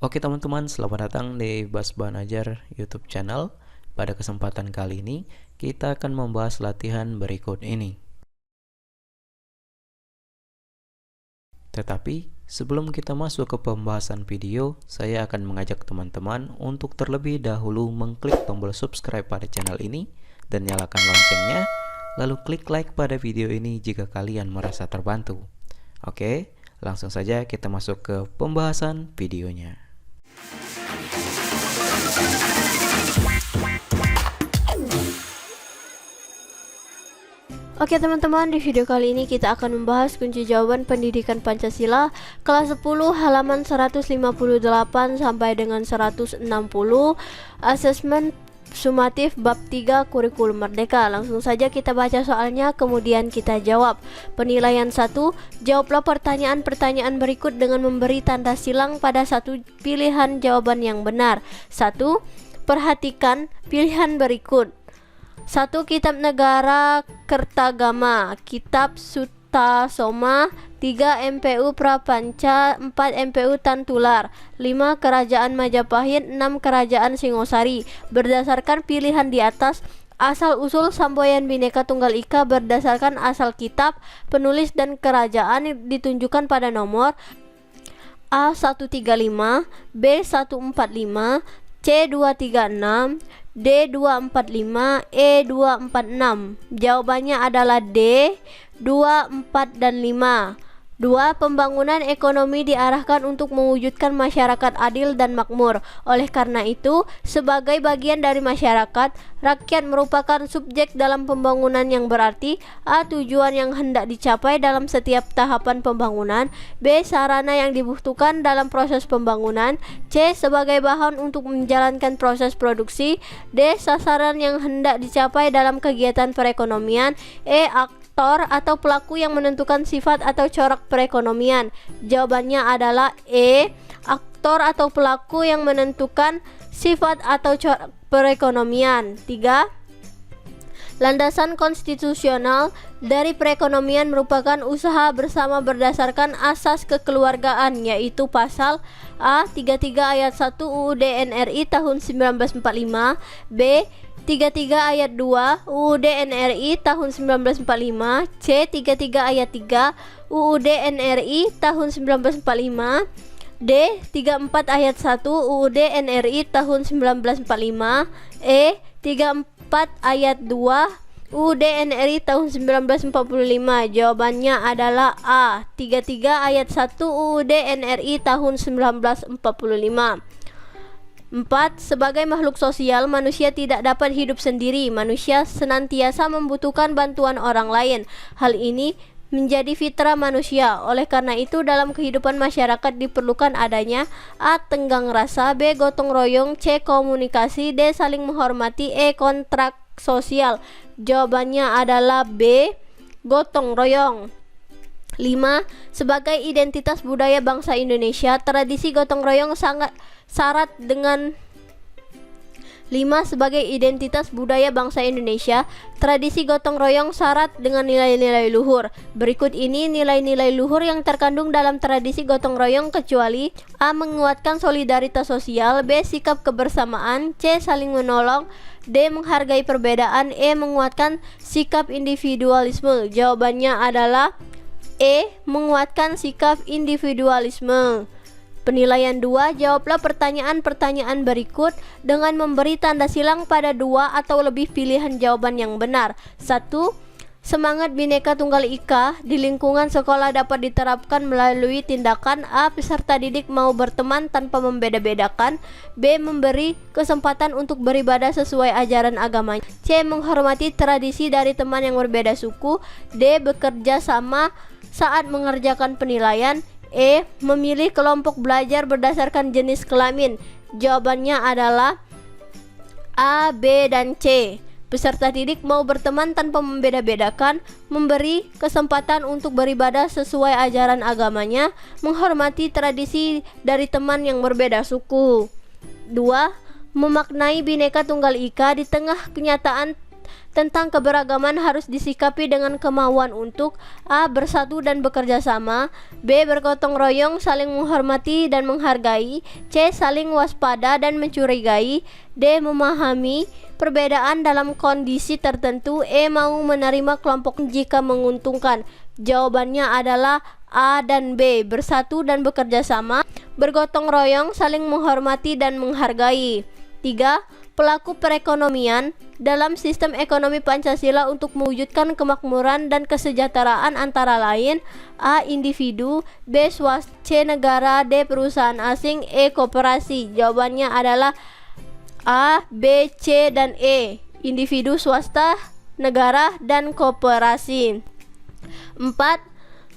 Oke teman-teman, selamat datang di Bas Banajar YouTube channel. Pada kesempatan kali ini, kita akan membahas latihan berikut ini. Tetapi, sebelum kita masuk ke pembahasan video, saya akan mengajak teman-teman untuk terlebih dahulu mengklik tombol subscribe pada channel ini dan nyalakan loncengnya, lalu klik like pada video ini jika kalian merasa terbantu. Oke, langsung saja kita masuk ke pembahasan videonya. Oke teman-teman, di video kali ini kita akan membahas kunci jawaban pendidikan Pancasila kelas 10 halaman 158 sampai dengan 160, asesmen sumatif bab 3 kurikulum merdeka. Langsung saja kita baca soalnya, kemudian kita jawab. Penilaian 1, jawablah pertanyaan-pertanyaan berikut dengan memberi tanda silang pada satu pilihan jawaban yang benar. 1. Perhatikan pilihan berikut. 1. Kitab Negara Kertagama, Kitab Sutta Soma. 3. MPU Prapanca. 4. MPU Tantular. 5. Kerajaan Majapahit. 6. Kerajaan Singosari. Berdasarkan pilihan di atas, asal-usul Samboyan Bhinneka Tunggal Ika berdasarkan asal kitab, penulis dan kerajaan ditunjukkan pada nomor A135, B145, C236, D245, E246. Jawabannya adalah D, 2, 4, dan 5. 2. Pembangunan ekonomi diarahkan untuk mewujudkan masyarakat adil dan makmur. Oleh karena itu, sebagai bagian dari masyarakat, rakyat merupakan subjek dalam pembangunan yang berarti A. Tujuan yang hendak dicapai dalam setiap tahapan pembangunan. B. Sarana yang dibutuhkan dalam proses pembangunan. C. Sebagai bahan untuk menjalankan proses produksi. D. Sasaran yang hendak dicapai dalam kegiatan perekonomian. E. Aktor atau pelaku yang menentukan sifat atau corak perekonomian. Jawabannya adalah E. Aktor atau pelaku yang menentukan sifat atau corak perekonomian. 3. Landasan konstitusional dari perekonomian merupakan usaha bersama berdasarkan asas kekeluargaan, yaitu pasal A. 33 ayat 1 UUD NRI tahun 1945, B. 33 ayat 2 UUD NRI tahun 1945, C. 33 ayat 3 UUD NRI tahun 1945, D. 34 ayat 1 UUD NRI tahun 1945, E. 34 ayat 2 UUD NRI tahun 1945. Jawabannya adalah A. 33 ayat 1 UUD NRI tahun 1945. 4. Sebagai makhluk sosial, manusia tidak dapat hidup sendiri. Manusia senantiasa membutuhkan bantuan orang lain. Hal ini menjadi fitrah manusia. Oleh karena itu, dalam kehidupan masyarakat diperlukan adanya A. Tenggang rasa, B. Gotong royong, C. Komunikasi, D. Saling menghormati, E. Kontrak sosial. Jawabannya adalah B. Gotong royong. 5. Sebagai identitas budaya bangsa Indonesia, tradisi gotong royong sangat syarat dengan 5. Sebagai identitas budaya bangsa Indonesia, tradisi gotong royong syarat dengan nilai-nilai luhur. Berikut ini nilai-nilai luhur yang terkandung dalam tradisi gotong royong, kecuali A. Menguatkan solidaritas sosial, B. Sikap kebersamaan, C. Saling menolong, D. Menghargai perbedaan, E. Menguatkan sikap individualisme. Jawabannya adalah E. Menguatkan sikap individualisme. Penilaian 2, jawablah pertanyaan-pertanyaan berikut dengan memberi tanda silang pada 2 atau lebih pilihan jawaban yang benar. 1. Semangat Bhinneka Tunggal Ika di lingkungan sekolah dapat diterapkan melalui tindakan A. Peserta didik mau berteman tanpa membeda-bedakan, B. Memberi kesempatan untuk beribadah sesuai ajaran agama, C. Menghormati tradisi dari teman yang berbeda suku, D. Bekerja sama saat mengerjakan penilaian, E. Memilih kelompok belajar berdasarkan jenis kelamin. Jawabannya adalah A, B, dan C. Peserta didik mau berteman tanpa membeda-bedakan, memberi kesempatan untuk beribadah sesuai ajaran agamanya, menghormati tradisi dari teman yang berbeda suku. 2. Memaknai Bhinneka Tunggal Ika di tengah kenyataan tentang keberagaman harus disikapi dengan kemauan untuk A. Bersatu dan bekerja sama, B. Bergotong royong, saling menghormati dan menghargai, C. Saling waspada dan mencurigai, D. Memahami perbedaan dalam kondisi tertentu, E. Mau menerima kelompok jika menguntungkan. Jawabannya adalah A dan B. Bersatu dan bekerja sama, bergotong royong, saling menghormati dan menghargai. 3. Pelaku perekonomian dalam sistem ekonomi Pancasila untuk mewujudkan kemakmuran dan kesejahteraan antara lain A. Individu, B. Swasta, C. Negara, D. Perusahaan asing, E. Koperasi. Jawabannya adalah A, B, C, dan E. Individu, swasta, negara, dan koperasi. 4.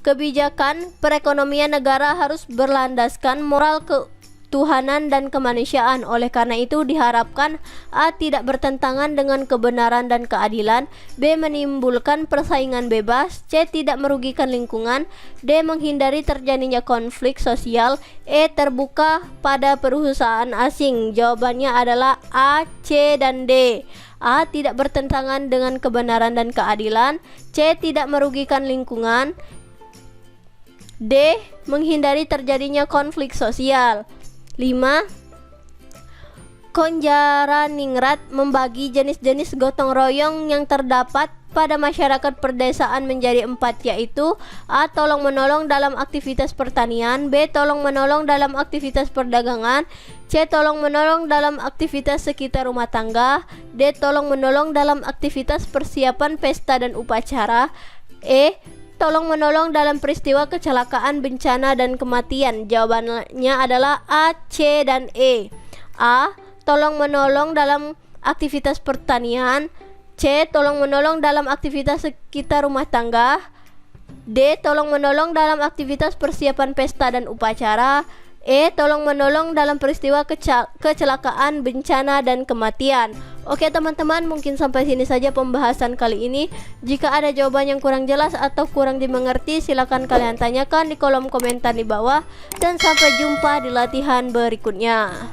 Kebijakan perekonomian negara harus berlandaskan moral ketuhanan dan kemanusiaan. Oleh karena itu diharapkan A. Tidak bertentangan dengan kebenaran dan keadilan, B. Menimbulkan persaingan bebas, C. Tidak merugikan lingkungan, D. Menghindari terjadinya konflik sosial, E. Terbuka pada perusahaan asing. Jawabannya adalah A, C, dan D. A. Tidak bertentangan dengan kebenaran dan keadilan, C. Tidak merugikan lingkungan, D. Menghindari terjadinya konflik sosial. 5. Konjaraningrat membagi jenis-jenis gotong royong yang terdapat pada masyarakat perdesaan menjadi 4, yaitu A. Tolong menolong dalam aktivitas pertanian, B. Tolong menolong dalam aktivitas perdagangan, C. Tolong menolong dalam aktivitas sekitar rumah tangga, D. Tolong menolong dalam aktivitas persiapan pesta dan upacara, E. Tolong menolong dalam peristiwa kecelakaan, bencana, dan kematian. Jawabannya adalah A, C, dan E. A. Tolong menolong dalam aktivitas pertanian, C. Tolong menolong dalam aktivitas sekitar rumah tangga, D. Tolong menolong dalam aktivitas persiapan pesta dan upacara, E. Tolong menolong dalam peristiwa kecelakaan, bencana, dan kematian. Oke teman-teman, mungkin sampai sini saja pembahasan kali ini. Jika ada jawaban yang kurang jelas atau kurang dimengerti, silakan kalian tanyakan di kolom komentar di bawah. Dan sampai jumpa di latihan berikutnya.